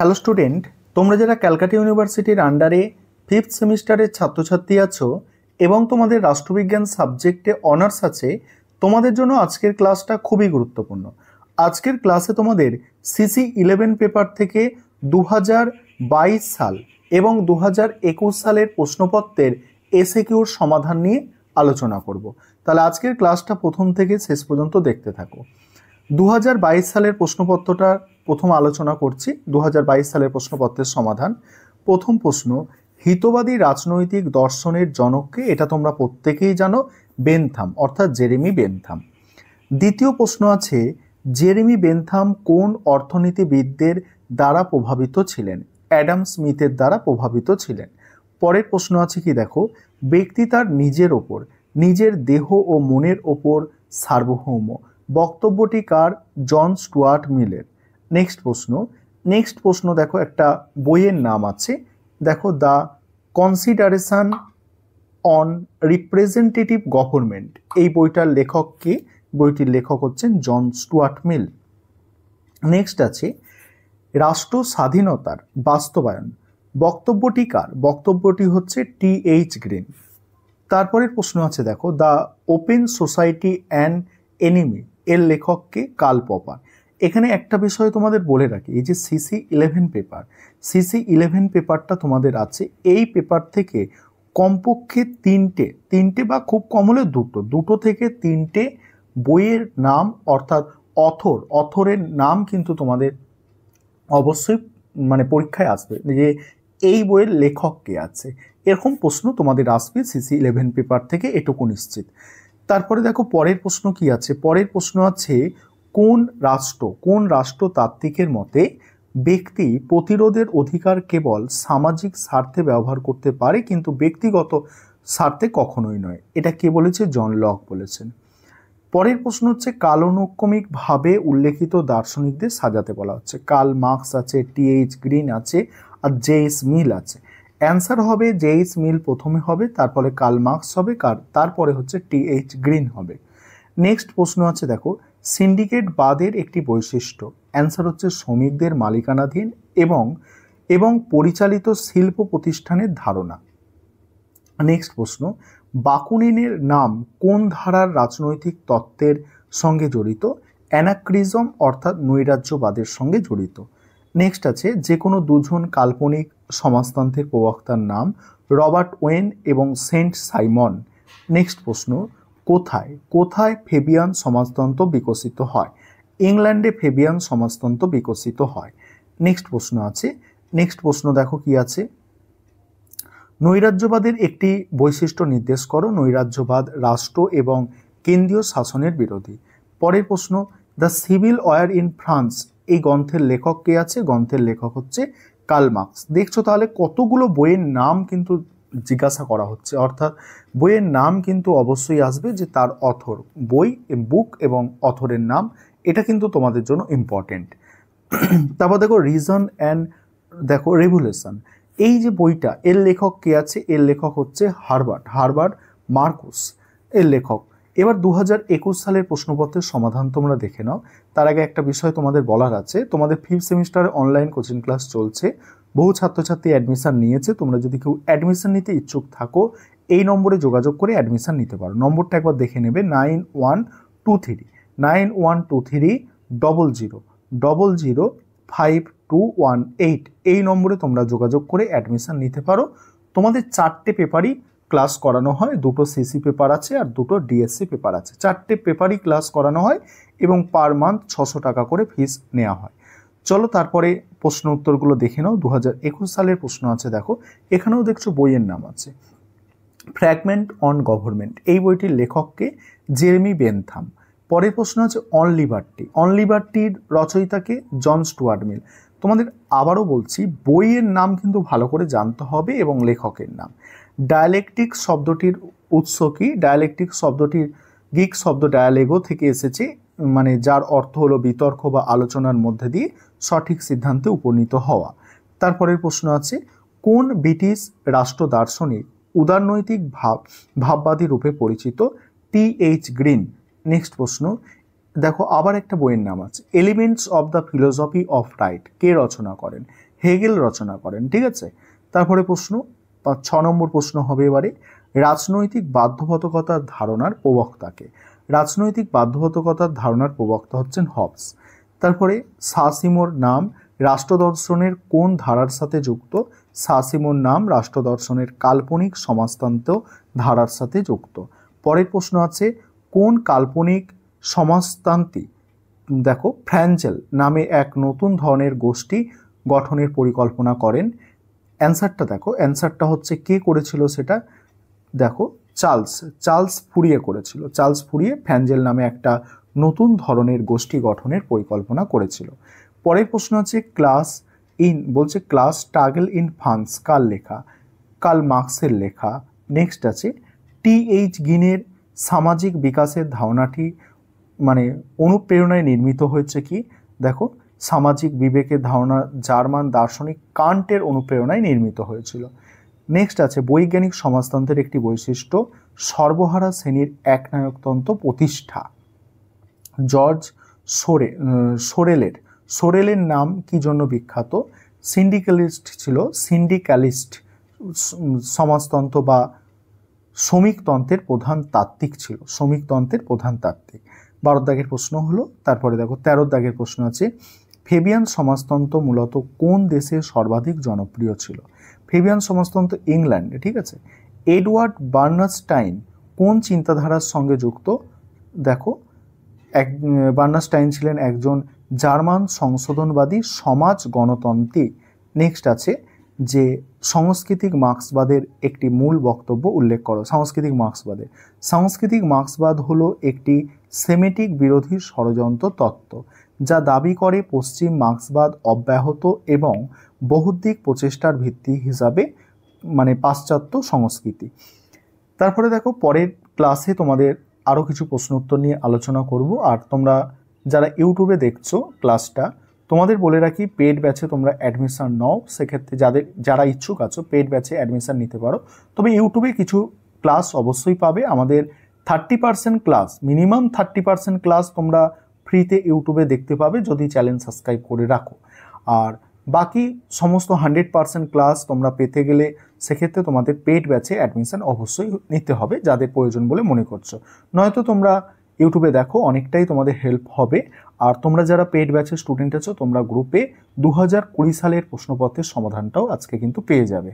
Hello student, তোমরা যারা ক্যালকাটা ইউনিভার্সিটির আন্ডারে ফিফথ সেমিস্টারের ছাত্রছাত্রী আছো এবং তোমাদের রাষ্ট্রবিজ্ঞান সাবজেক্টে অনার্স আছে, তোমাদের জন্য আজকের ক্লাসটা খুবই গুরুত্বপূর্ণ। আজকের ক্লাসে তোমাদের সিসি 11 পেপার থেকে 2022 সাল এবং 2021 সালের প্রশ্নপত্রের এসএকিউর সমাধান নিয়ে আলোচনা করব। তাহলে আজকের ক্লাসটা প্রথম থেকে শেষ পর্যন্ত দেখতে থাকো। 2022 সালের প্রশ্নপত্রটা প্রথম আলোচনা করছি। 2022 সালের প্রশ্নপত্রের সমাধান। প্রথম প্রশ্ন, হিতবাদী রাজনৈতিক দর্শনের জনককে? এটা তোমরা প্রত্যেকেই জানো, বেনথাম, অর্থাৎ জেরেমি বেনথাম। দ্বিতীয় প্রশ্ন আছে, জেরেমি বেনথাম কোন অর্থনীতিবিদদের দ্বারা প্রভাবিত ছিলেন? অ্যাডাম স্মিথের দ্বারা প্রভাবিত ছিলেন। পরের প্রশ্ন আছে কি দেখো, ব্যক্তি তার নিজের ওপর, নিজের দেহ ও মনের ওপর সার্বভৌম। বক্তব্যটি কার? জন স্টুয়ার্ট মিলের। নেক্সট প্রশ্ন দেখো, একটা বইয়ের নাম আছে, দেখো the consideration on representative government. এই বইটার লেখক কে? বইটির লেখক হচ্ছেন জন স্টুয়ার্ট মিল। নেক্সট আছে রাষ্ট্র স্বাধীনতার বাস্তবায়ন। বক্তব্যটি কার? বক্তব্যটি হচ্ছে টি.এইচ. গ্রিন। তারপরের প্রশ্ন আছে দেখো, the open society and enemy, এর লেখককে? Karl Popper. এখানে একটা বিষয় তোমাদের বলে রাখি, এই যে সিসি 11 পেপার, সিসি 11 পেপারটা তোমাদের আছে, এই পেপার থেকে কমপক্ষে তিনটে বা খুব কম হলে দুটো থেকে তিনটে বইয়ের নাম, অর্থাৎ অথরের নাম কিন্তু তোমাদের অবশ্যই পরীক্ষায় আসবে, যে এই বইয়ের লেখক কে আছে, এরকম প্রশ্ন তোমাদের আসবে সিসি 11 পেপার থেকে, এটুকু নিশ্চিত। তারপরে দেখো পরের প্রশ্ন কি আছে। পরের প্রশ্ন আছে, কোন রাষ্ট্রতাত্ত্বিকের মতে ব্যক্তি প্রতিরোধের অধিকার কেবল সামাজিক স্বার্থে ব্যবহার করতে পারে, কিন্তু ব্যক্তিগত স্বার্থে কখনোই নয়? এটা কে বলেছে? জন লক বলেছেন। পরের প্রশ্ন হচ্ছে, কালানুক্রমিকভাবে উল্লেখিত দার্শনিকদের সাজাতে বলা হচ্ছে। কার্ল মার্কস আছে, টি.এইচ. গ্রিন আছে, আর জে.এস. মিল আছে। অ্যান্সার হবে জে.এস. মিল প্রথমে হবে, তারপরে কার্ল মার্কস হবে, তারপরে হচ্ছে টি.এইচ. গ্রিন হবে। নেক্সট প্রশ্ন আছে দেখো, সিন্ডিকেট বাদের একটি বৈশিষ্ট্য। অ্যান্সার হচ্ছে শ্রমিকদের মালিকানাধীন এবং পরিচালিত শিল্প প্রতিষ্ঠানের ধারণা। নেক্সট প্রশ্ন, বাকুনিনের নাম কোন ধারার রাজনৈতিক তত্ত্বের সঙ্গে জড়িত? অ্যানাক্রিজম, অর্থাৎ নৈরাজ্যবাদের সঙ্গে জড়িত। নেক্সট আছে, যে কোনো দুজন কাল্পনিক সমাজতন্ত্রের প্রবক্তার নাম? রবার্ট ওয়েন এবং সেন্ট সাইমন। নেক্সট প্রশ্ন, কোথায় ফেবিয়ান সমাজতন্ত্র বিকশিত হয়? ইংল্যান্ডে ফেবিয়ান সমাজতন্ত্র বিকশিত হয়। নেক্সট প্রশ্ন দেখো কি আছে, নৈরাজ্যবাদের একটি বৈশিষ্ট্য নির্দেশ করো। নৈরাজ্যবাদ রাষ্ট্র এবং কেন্দ্রীয় শাসনের বিরোধী। পরের প্রশ্ন, the civil war in France, এই গ্রন্থের লেখক কে আছে? গ্রন্থের লেখক হচ্ছে কার্ল মার্কস। দেখছো তাহলে কতগুলো বইয়ের নাম কিন্তু জিজ্ঞাসা করা হচ্ছে, অর্থাৎ বইয়ের নাম কিন্তু অবশ্যই আসবে, যে তার অথর, বুক এবং অথরের নাম, এটা কিন্তু তোমাদের জন্য ইম্পর্টেন্ট। তারপর দেখো রিজন অ্যান্ড দেখো রেভুলেশন, এই যে বইটা, এর লেখক কে আছে? এর লেখক হচ্ছে হারবার্ট মার্কুস, এর লেখক। এবার 2021 সালের প্রশ্নপত্রের সমাধান তোমরা দেখে নাও। তার আগে একটা বিষয় তোমাদের বলার আছে, তোমাদের ফিফথ সেমিস্টারে অনলাইন কোচিং ক্লাস চলছে, বহু ছাত্রছাত্রী অ্যাডমিশন নিয়েছে। তোমরা যদি কেউ অ্যাডমিশন নিতে ইচ্ছুক থাকো, এই নম্বরে যোগাযোগ করে অ্যাডমিশন নিতে পারো। নম্বরটা একবার দেখে নেবে, 912300005218, এই নম্বরে তোমরা যোগাযোগ করে অ্যাডমিশন নিতে পারো। তোমাদের 4টে পেপারই ক্লাস করানো হয়, 2টো সিসি পেপার আছে আর 2টো ডিএসসি পেপার আছে। 4টে পেপারই ক্লাস করানো হয় এবং পার মান্থ 600 টাকা করে ফিস নেওয়া হয়। চলো তারপরে প্রশ্ন উত্তরগুলো দেখে নাও। 2021 সালের প্রশ্ন আছে দেখো, এখানেও দেখছো বইয়ের নাম আছে ফ্র্যাগমেন্ট অন গভর্নমেন্ট, এই বইটির লেখককে? Jeremy Bentham. পরের প্রশ্ন আছে অন লিবার্টির রচয়িতাকে? জন স্টুয়ার্ট মিল। তোমাদের আবারও বলছি, বইয়ের নাম কিন্তু ভালো করে জানতে হবে এবং লেখকের নাম। ডায়ালেকটিক শব্দটির উৎস কি? ডায়ালেকটিক শব্দটির গ্রিক শব্দ ডায়ালেগো থেকে এসেছে, যার অর্থ হলো বিতর্ক বা আলোচনার মধ্যে দিয়ে সঠিক সিদ্ধান্তে উপনীত হওয়া। তারপরের প্রশ্ন আছে, কোন ব্রিটিশ রাষ্ট্র দার্শনিক উদারনৈতিক ভাববাদী রূপে পরিচিত? টি.এইচ. গ্রিন। নেক্সট প্রশ্ন, দেখো আবার একটা বইয়ের নাম আছে, elements of the philosophy of right, কে রচনা করেন? হেগেল রচনা করেন, ঠিক আছে। তারপরে প্রশ্ন 6 নম্বর প্রশ্ন হবে এবারে, রাজনৈতিক বাধ্যবাধকতার ধারণার প্রবক্তাকে? রাজনৈতিক বাধ্যবাধকতার ধারণার প্রবক্তা হচ্ছেন হবস। তারপরে সাসিমোর নাম রাষ্ট্রদর্শনের কোন ধারার সাথে যুক্ত? সাসিমোর নাম রাষ্ট্রদর্শনের কাল্পনিক সমাজতন্ত্র ধারার সাথে যুক্ত। পরের প্রশ্ন আছে, কোন কাল্পনিক সমাজতান্ত্রিক দেখো ফ্র্যাঞ্জেল নামে এক নতুন ধরনের গোষ্ঠী গঠনের পরিকল্পনা করেন? অ্যান্সারটা দেখো, অ্যান্সারটা হচ্ছে কে করেছিল সেটা, দেখো চার্লস ফুরিয়ে করেছিল। চার্লস ফুরিয়ে ফ্র্যাঞ্জেল নামে একটা নতুন ধরনের গোষ্ঠী গঠনের পরিকল্পনা করেছিল। পরের প্রশ্ন আছে, ক্লাস স্ট্রাগল ইন ফ্রান্স কার লেখা? কার্ল মার্কসের লেখা। নেক্সট আছে, টি.এইচ. গিনের সামাজিক বিকাশের ধারণাটি মানে অনুপ্রেরণায় নির্মিত হয়েছে কি? দেখো সামাজিক বিবেকের ধারণা জার্মান দার্শনিক কান্টের অনুপ্রেরণায় নির্মিত হয়েছিল। নেক্সট আছে, বৈজ্ঞানিক সমাজতন্ত্রের একটি বৈশিষ্ট্য সর্বহারা শ্রেণীর একনায়কতন্ত্র প্রতিষ্ঠা। জর্জ সোরেলের নাম কি জন্য বিখ্যাত? সিন্ডিক্যালিস্ট ছিল, সিন্ডিক্যালিস্ট সমাজতন্ত্র বা শ্রমিকতন্ত্রের প্রধান তাত্ত্বিক ছিল, শ্রমিকতন্ত্রের প্রধান তাত্ত্বিক। 12 দাগের প্রশ্ন হলো। তারপরে দেখো 13 দাগের প্রশ্ন আছে, ফেবিয়ান সমাজতন্ত্র মূলত কোন দেশে সর্বাধিক জনপ্রিয় ছিল? ফেবিয়ান সমাজতন্ত্র ইংল্যান্ডে, ঠিক আছে। এডওয়ার্ড বার্নারস্টাইন কোন চিন্তাধারার সঙ্গে যুক্ত? দেখো বার্নারস্টাইন ছিলেন একজন জার্মান সংশোধনবাদী সমাজ গণতন্ত্রী। নেক্সট আছে যে সাংস্কৃতিক মার্ক্সবাদের একটি মূল বক্তব্য উল্লেখ করো। সাংস্কৃতিক মার্ক্সবাদ হলো একটি সেমেটিক বিরোধী ষড়যন্ত্র তত্ত্ব যা দাবি করে পশ্চিম মার্ক্সবাদ অব্যাহত এবং বহুদিক প্রচেষ্টার ভিত্তি হিসাবে মানে পাশ্চাত্য সংস্কৃতি। তারপরে দেখো পরের ক্লাসে তোমাদের আরও কিছু প্রশ্ন উত্তর নিয়ে আলোচনা করব। আর তোমরা যারা ইউটিউবে দেখছো ক্লাসটা, তোমাদের বলে রাখি পেড ব্যাচে তোমরা অ্যাডমিশন নাও। সেক্ষেত্রে যারা ইচ্ছুক আছো পেড ব্যাচে অ্যাডমিশন নিতে পারো। তবে ইউটিউবে কিছু ক্লাস অবশ্যই পাবে। আমাদের 30% ক্লাস, মিনিমাম 30% ক্লাস তোমরা ফ্রিতে ইউটিউবে দেখতে পাবে যদি চ্যানেল সাবস্ক্রাইব করে রাখো। আর বাকি সমস্ত 100% ক্লাস তোমরা পেতে গেলে সেক্ষেত্রে তোমাদের পেড ব্যাচে অ্যাডমিশন অবশ্যই নিতে হবে যাদের প্রয়োজন বলে মনে করছো। নয়তো তোমরা ইউটিউবে দেখো, অনেকটাই তোমাদের হেল্প হবে। আর তোমরা যারা পেড ব্যাচের স্টুডেন্ট আছো তোমরা গ্রুপে 2020 সালের প্রশ্নপত্রের সমাধানটাও আজকে কিন্তু পেয়ে যাবে।